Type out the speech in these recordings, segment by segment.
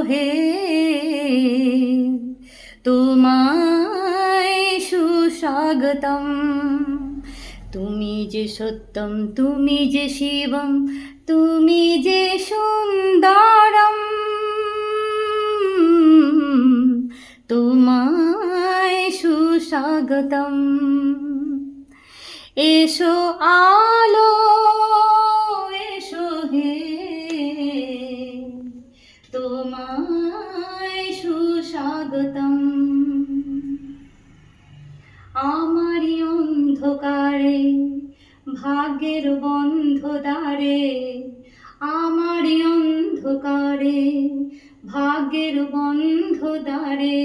হে তোমায় সুস্বাগতম। তুমি যে সত্যম, তুমি যে শিবম, তুমি যে সুন্দরম, তোমায় সুস্বাগতম। এসো আলো, এসো হে তোমায় সুস্বাগতম। আমারি অন্ধকারে ভাগ্যের বন্ধ দ্বারে, আমারি অন্ধকারে ভাগ্যের বন্ধ দ্বারে,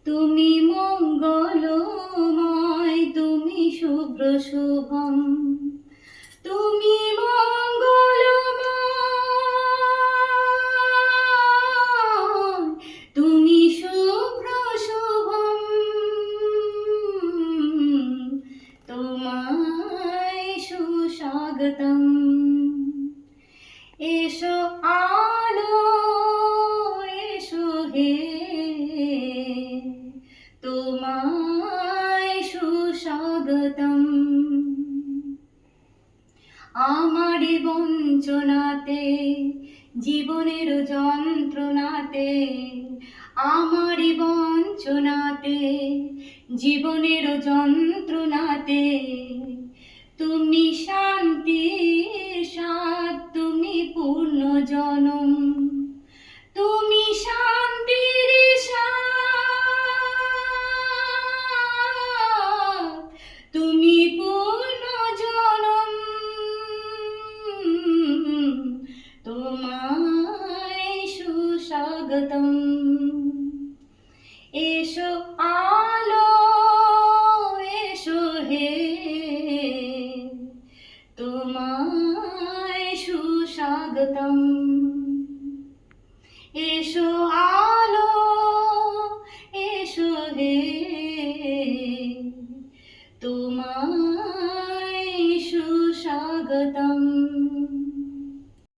তুমি মঙ্গলময়, তুমি শুভ্র শুভম, তুমি মঙ্গলময়, তুমি শুভ্র শুভম, তোমায় সুস্বাগতম। এসো আলো, এসো হে তোমায় সুস্বাগতম। আমারি বঞ্চনাতে, জীবনের যন্ত্রণাতে, আমারি বঞ্চনাতে, জীবনের যন্ত্রণাতে, তুমি শান্তির স্বাদ, তুমি পূর্ণ জনম।